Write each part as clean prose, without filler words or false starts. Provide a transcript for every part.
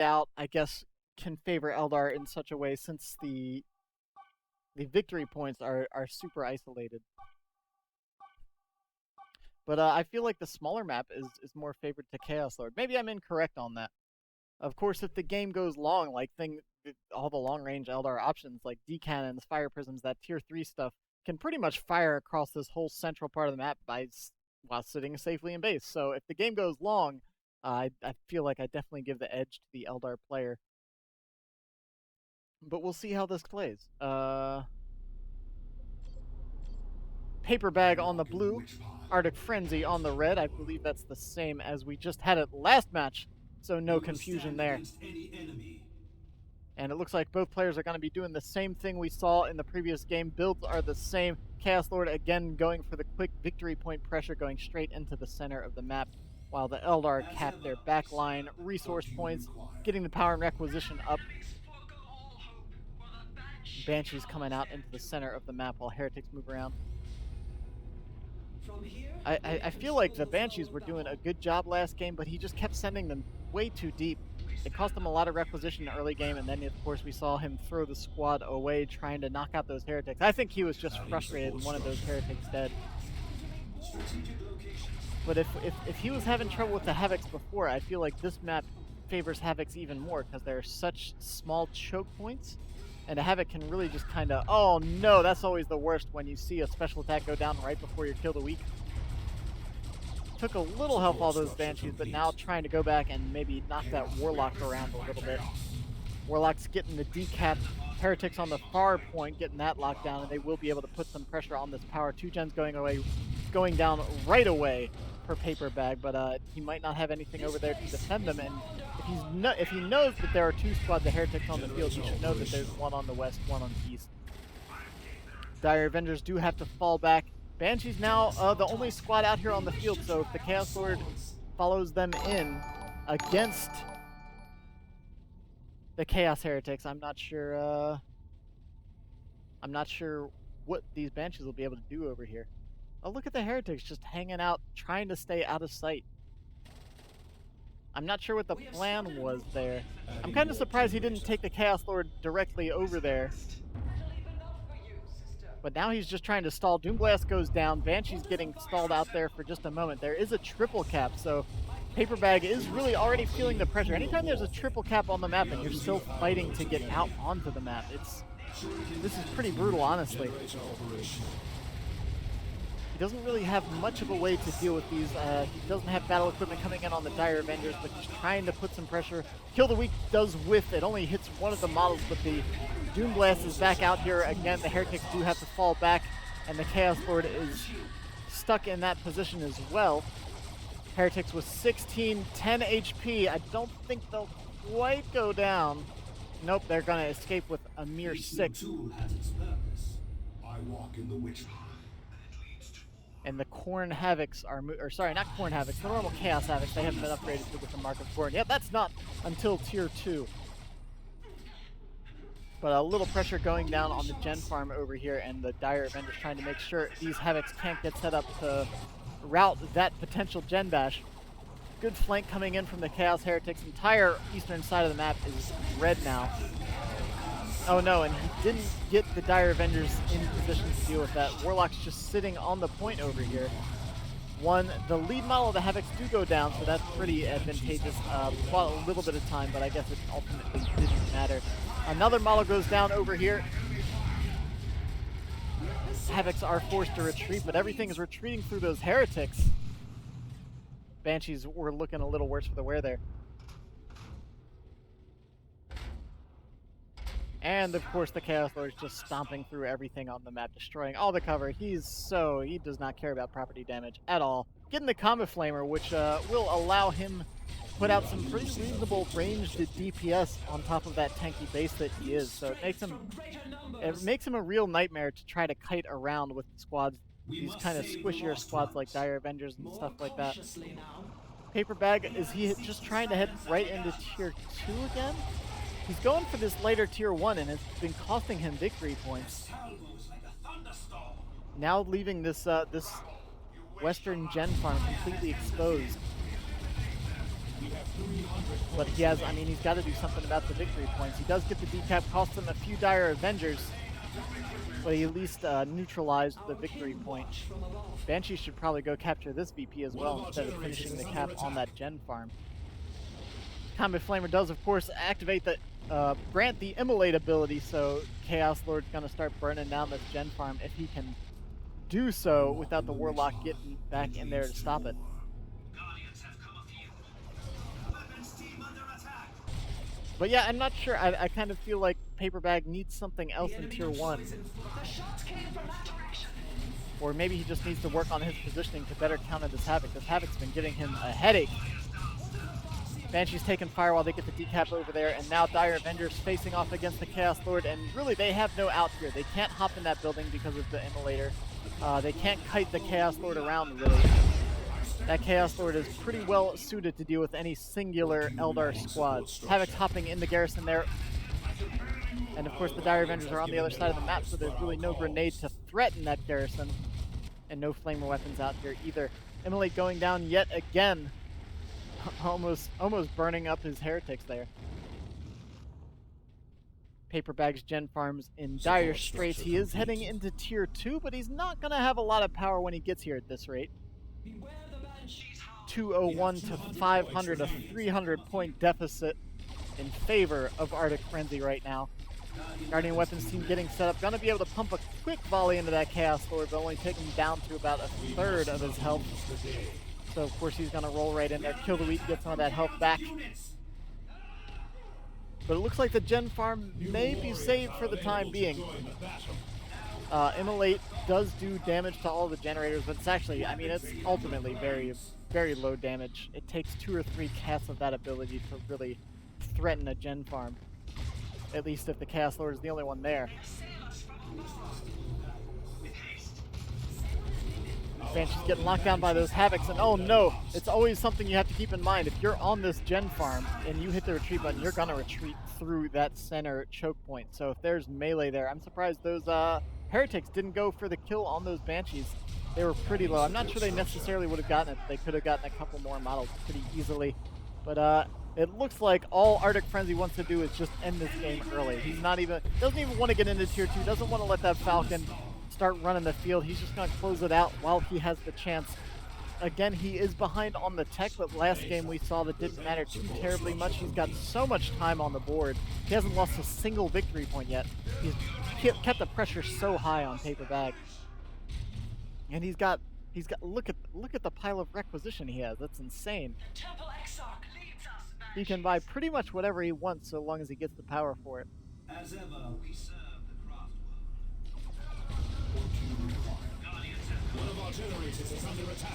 out, I guess, can favor Eldar in such a way since the victory points are super isolated. But I feel like the smaller map is more favored to Chaos Lord. Maybe I'm incorrect on that. Of course, if the game goes long, like all the long-range Eldar options, like D-cannons, fire prisms, that tier 3 stuff, can pretty much fire across this whole central part of the map while sitting safely in base. So if the game goes long, I feel like I definitely give the edge to the Eldar player. But we'll see how this plays. PaperBag on the blue, ArcticFrenzy on the red. I believe that's the same as we just had it last match, so no confusion there. And it looks like both players are going to be doing the same thing we saw in the previous game. Builds are the same. Chaos Lord again going for the quick victory point pressure, going straight into the center of the map, while the Eldar cap their back line, resource points, getting the power and requisition up. Banshees coming out into the center of the map while Heretics move around. I feel like the Banshees were doing a good job last game, but he just kept sending them way too deep. It cost him a lot of requisition in the early game, and then, of course, we saw him throw the squad away trying to knock out those Heretics. I think he was just frustrated and wanted those Heretics dead. But if he was having trouble with the Havocs before, I feel like this map favors Havocs even more because they're such small choke points. And a Havoc can really just kind of... Oh, no, that's always the worst when you see a special attack go down right before you kill the weak. Took a little help all those Banshees, but now trying to go back and maybe knock that Warlock around a little bit. Warlock's getting the decapped Heretics on the far point, getting that locked down, and they will be able to put some pressure on this power. 2 gens going down right away for PaperBag, but he might not have anything over there to defend them. And if he knows that there are 2 squads of Heretics on the field, he should know that there's one on the west, one on the east. Dire Avengers do have to fall back. Banshee's now the only squad out here on the field, so if the Chaos Lord follows them in against the Chaos Heretics, I'm not sure what these Banshees will be able to do over here. Oh, look at the Heretics just hanging out, trying to stay out of sight. I'm not sure what the plan was there. I'm kind of surprised he didn't take the Chaos Lord directly over there. But now he's just trying to stall. Doomblast goes down. Banshee's getting stalled out there for just a moment. There is a triple cap, so PaperBag is really already feeling the pressure. Anytime there's a triple cap on the map and you're still fighting to get out onto the map, this is pretty brutal, honestly. He doesn't really have much of a way to deal with these. He doesn't have battle equipment coming in on the Dire Avengers, but he's trying to put some pressure. Kill the Weak does whiff. It only hits one of the models, but the Doomblast is back out here again. The Heretics do have to fall back, and the Chaos Lord is stuck in that position as well. Heretics with 10 HP. I don't think they'll quite go down. Nope, they're going to escape with a mere 6. I walk in the witch. And the Khorne Havocs are, or sorry, not Khorne Havocs, the normal Chaos Havocs, they haven't been upgraded to with the Mark of Khorne. Yep, that's not until tier 2. But a little pressure going down on the gen farm over here, and the Dire Avengers trying to make sure these Havocs can't get set up to route that potential gen bash. Good flank coming in from the Chaos Heretics. Entire eastern side of the map is red now. Oh no, and he didn't get the Dire Avengers in position to deal with that. Warlock's just sitting on the point over here. The lead model of the Havocs do go down, so that's pretty advantageous. Bought a little bit of time, but I guess it ultimately didn't matter. Another model goes down over here. Havocs are forced to retreat, but everything is retreating through those Heretics. Banshees were looking a little worse for the wear there. And of course the Chaos Lord is just stomping through everything on the map, destroying all the cover. He does not care about property damage at all. Getting the Combat Flamer, which will allow him to put out some pretty reasonable ranged DPS on top of that tanky base that he is. So it makes him a real nightmare to try to kite around with squads, these kind of squishier squads like Dire Avengers and stuff like that. PaperBag, is he just trying to head right into tier 2 again? He's going for this later tier 1, and it's been costing him victory points. Now leaving this this western gen farm completely exposed. But he has, I mean, he's got to do something about the victory points. He does get the decap, cost him a few dire Avengers, but he at least neutralized the victory point. Banshee should probably go capture this VP as well instead of finishing the cap on that gen farm. Combat Flamer does, of course, activate the grant the immolate ability, so Chaos Lord's gonna start burning down this gen farm if he can do so without the Warlock getting back in there to stop it. But yeah, I'm not sure. I kind of feel like PaperBag needs something else in Tier 1. Or maybe he just needs to work on his positioning to better counter this Havoc, because Havoc's been giving him a headache. Banshee's taking fire while they get the decap over there, and now Dire Avengers facing off against the Chaos Lord, and really they have no out here. They can't hop in that building because of the Immolator. They can't kite the Chaos Lord around, really. That Chaos Lord is pretty well suited to deal with any singular Eldar squad. Havoc's hopping in the garrison there. And of course the Dire Avengers are on the other side of the map, so there's really no grenade to threaten that garrison. And no flamer weapons out here either. Immolate going down yet again. Almost burning up his heretics there. PaperBag's gen farms in dire straits. He is heading into Tier 2, but he's not going to have a lot of power when he gets here at this rate. 201 to 500, a 300-point deficit in favor of ArcticFrenzy right now. Guardian Weapons team getting set up. Going to be able to pump a quick volley into that Chaos Lord, but only taking him down to about a third of his health. So of course he's going to roll right in there, kill the weak, get some of that health back. But it looks like the gen farm may be saved for the time being. Immolate does do damage to all the generators, but it's actually, I mean, it's ultimately very, very low damage. It takes 2 or 3 casts of that ability to really threaten a gen farm. At least if the Chaos Lord is the only one there. Banshee's getting locked down by those Havocs, and oh no, it's always something you have to keep in mind. If you're on this gen farm and you hit the retreat button, you're gonna retreat through that center choke point. So if there's melee there, I'm surprised those heretics didn't go for the kill on those Banshees. They were pretty low. I'm not sure they necessarily would have gotten it. They could have gotten a couple more models pretty easily. But it looks like all ArcticFrenzy wants to do is just end this game early. He's not even, doesn't even want to get into Tier 2, doesn't want to let that Falcon start running the field. He's just going to close it out while he has the chance. Again, he is behind on the tech, but last game we saw that didn't matter too terribly much. He's got so much time on the board. He hasn't lost a single victory point yet. He's kept the pressure so high on PaperBag. And he's got look at the pile of requisition he has. That's insane. He can buy pretty much whatever he wants so long as he gets the power for it. As ever, we serve the craft world.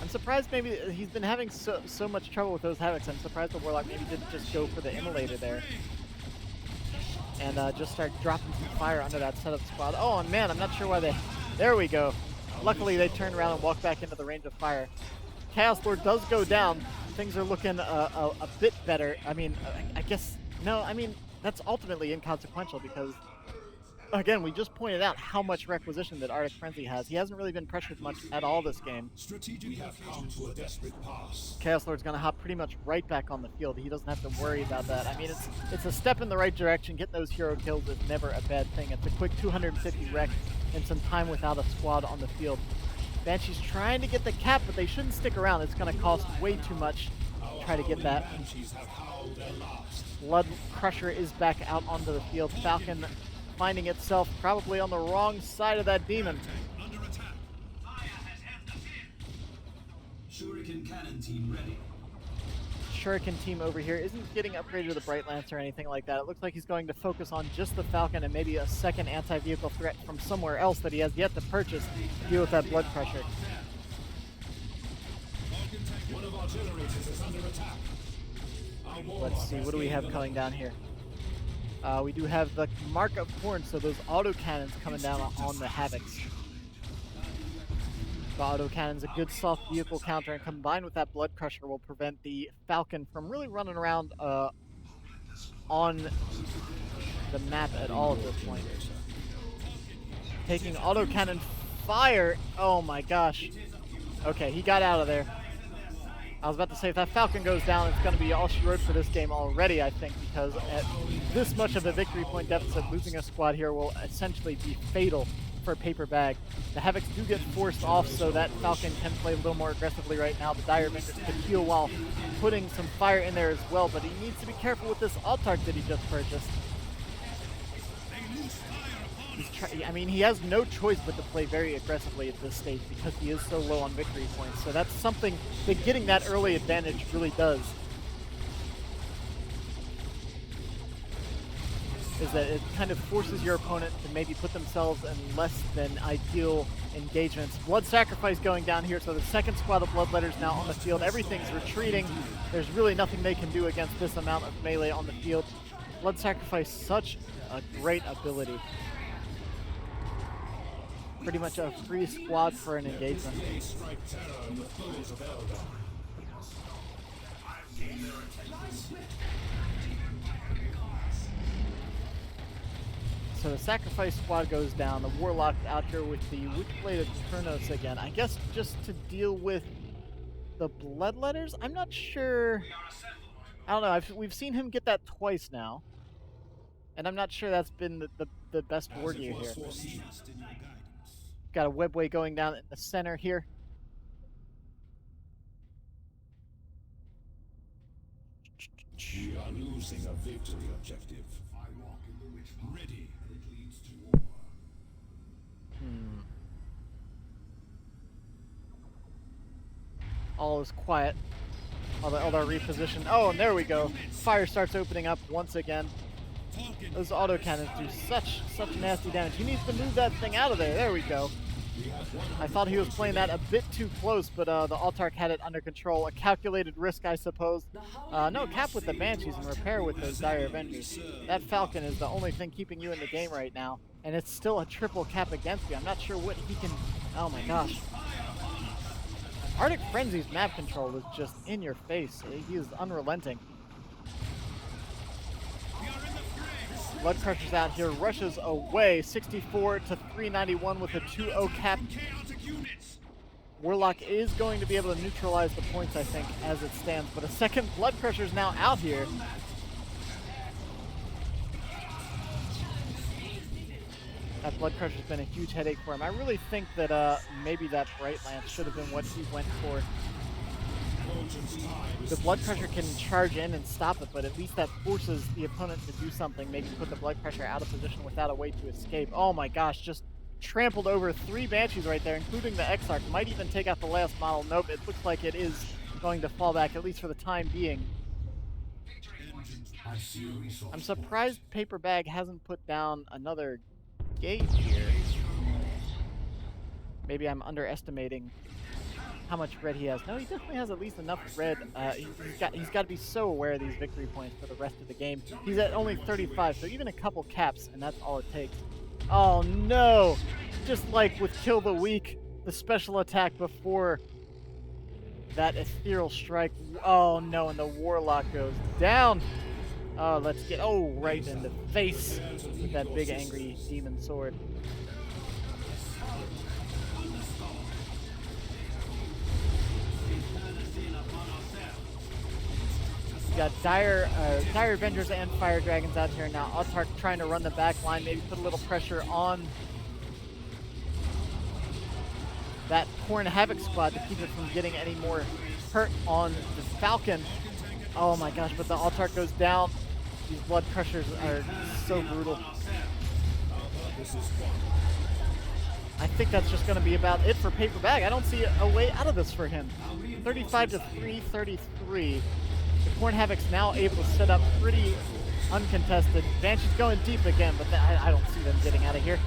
I'm surprised maybe he's been having so much trouble with those Havocs. I'm surprised the Warlock maybe didn't just go for the Immolator there. And just start dropping some fire under that setup squad. Oh man, I'm not sure why they... There we go. Luckily they turned around and walked back into the range of fire. Chaos Lord does go down. Things are looking a bit better. I mean, I guess... No, I mean, that's ultimately inconsequential because... Again, we just pointed out how much requisition that ArcticFrenzy has. He hasn't really been pressured much at all this game. We have come to a desperate pass. Chaos Lord's going to hop pretty much right back on the field. He doesn't have to worry about that. I mean, it's a step in the right direction. Getting those hero kills is never a bad thing. It's a quick 250 wreck and some time without a squad on the field. Banshee's trying to get the cap, but they shouldn't stick around. It's going to cost way too much to try to get that. Blood Crusher is back out onto the field. Falcon finding itself probably on the wrong side of that demon. Shuriken cannon team ready. Shuriken team over here isn't getting upgraded to the Bright Lance or anything like that. It looks like he's going to focus on just the Falcon and maybe a second anti-vehicle threat from somewhere else that he has yet to purchase to deal with that Blood Crusher. One of our generators is under attack. Let's see, what do we have coming down here? We do have the Mark of Horn, so those autocannons coming down on the Havocs. The autocannon's a good soft vehicle counter, and combined with that Blood Crusher will prevent the Falcon from really running around on the map at all at this point. Taking autocannon fire. Oh my gosh. Okay, he got out of there. I was about to say, if that Falcon goes down, it's going to be all she wrote for this game already, I think, because at this much of a victory point deficit, losing a squad here will essentially be fatal for PaperBag. The Havocs do get forced off, so that Falcon can play a little more aggressively right now. The Dire Vendors can heal while putting some fire in there as well, but he needs to be careful with this Altark that he just purchased. I mean, he has no choice but to play very aggressively at this stage because he is so low on victory points. So that's something that getting that early advantage really does. Is that it kind of forces your opponent to maybe put themselves in less than ideal engagements. Blood Sacrifice going down here, so the second squad of Bloodletters now on the field. Everything's retreating. There's really nothing they can do against this amount of melee on the field. Blood Sacrifice, such a great ability. Pretty much a free squad for an engagement. So the Sacrifice squad goes down. The Warlock out here with the Witchblade of Turnos again. I guess just to deal with the Bloodletters? I'm not sure. I don't know. We've seen him get that twice now. And I'm not sure that's been the best war gear here. Got a webway going down in the center here. We are losing a victory objective. I walk in the witch path. Ready. It leads to war. All is quiet. All the reposition. Oh, and there we go. Fire starts opening up once again. Those autocannons do such nasty damage. He needs to move that thing out of there. There we go. I thought he was playing that a bit too close, but the Altark had it under control. A calculated risk, I suppose. No, cap with the Banshees and repair with those Dire Avengers. That Falcon is the only thing keeping you in the game right now. And it's still a triple cap against you. I'm not sure what he can... Oh my gosh. ArcticFrenzy's map control is just in your face. He is unrelenting. Blood Crusher's out here, rushes away, 64 to 391 with a 2-0 cap. Warlock is going to be able to neutralize the points, I think, as it stands, but a second Blood Crusher's now out here. That Blood Crusher's been a huge headache for him. I really think that maybe that Bright Lance should have been what he went for. The Blood Crusher can charge in and stop it, but at least that forces the opponent to do something, maybe put the Blood Crusher out of position without a way to escape. Oh my gosh, just trampled over 3 Banshees right there, including the Exarch. Might even take out the last model. Nope, it looks like it is going to fall back, at least for the time being. I'm surprised PaperBag hasn't put down another gate here. Maybe I'm underestimating how much red he has. No, he definitely has at least enough red. He's got to be so aware of these victory points for the rest of the game. He's at only 35, so even a couple caps, and that's all it takes. Oh no! Just like with Kill the Weak, the special attack before that Ethereal Strike. Oh no, and the Warlock goes down. Oh, let's get, right in the face with that big angry demon sword. You got Dire Avengers and Fire Dragons out here now. Altark trying to run the back line, maybe put a little pressure on that Corn Havoc squad to keep it from getting any more hurt on the Falcon. Oh my gosh, but the Altark goes down. These Blood Crushers are so brutal. I think that's just going to be about it for PaperBag. I don't see a way out of this for him. 35 to 333. The Corn Havoc's now able to set up pretty uncontested. Banshee's going deep again, but I don't see them getting out of here.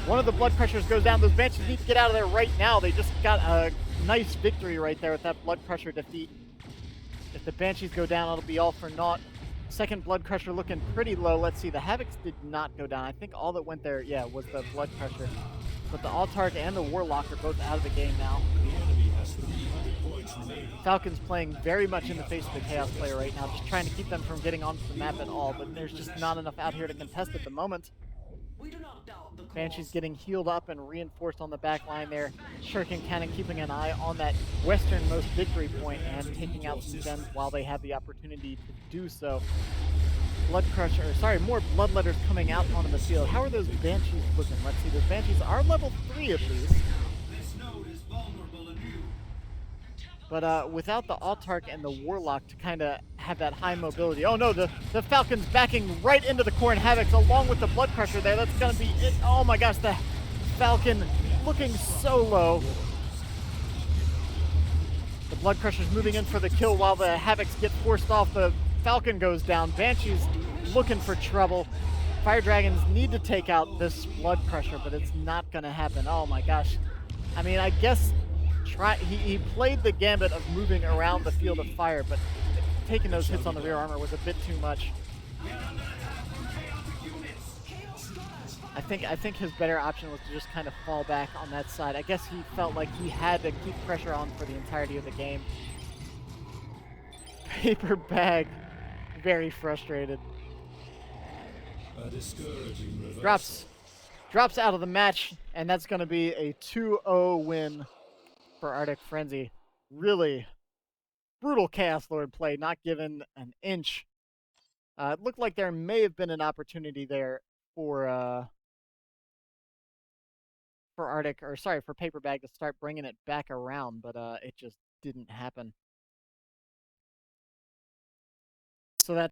One of the Blood Crushers goes down. Those Banshees need to get out of there right now. They just got a nice victory right there with that Blood Crusher defeat. If the Banshees go down, it'll be all for naught. Second Blood Crusher looking pretty low. Let's see, the Havocs did not go down. I think all that went there, was the Blood Crusher. But the Altark and the Warlock are both out of the game now. Falcon's playing very much in the face of the Chaos player right now, just trying to keep them from getting onto the map at all, but there's just not enough out here to contest at the moment. Banshee's getting healed up and reinforced on the back line there. Shuriken Cannon keeping an eye on that westernmost victory point and taking out some gems while they have the opportunity to do so. More Bloodletters coming out onto the field. How are those Banshees looking? Let's see, those Banshees are level 3 at least. But without the Autarch and the Warlock to kind of have that high mobility. Oh no, the Falcon's backing right into the Khorne Havocs along with the Blood Crusher there. That's going to be it. Oh my gosh, the Falcon looking so low. The Blood Crusher's moving in for the kill while the Havocs get forced off. The Falcon goes down. Banshee's looking for trouble. Fire Dragons need to take out this Blood Crusher, but it's not going to happen. Oh my gosh. I mean, I guess he played the gambit of moving around the field of fire, but taking those hits on the rear armor was a bit too much. I think his better option was to just kind of fall back on that side. I guess he felt like he had to keep pressure on for the entirety of the game. PaperBag, very frustrated. Drops out of the match, and that's going to be a 2-0 win for ArcticFrenzy. Really brutal Chaos Lord play, not given an inch. It looked like there may have been an opportunity there for PaperBag to start bringing it back around, but it just didn't happen. So that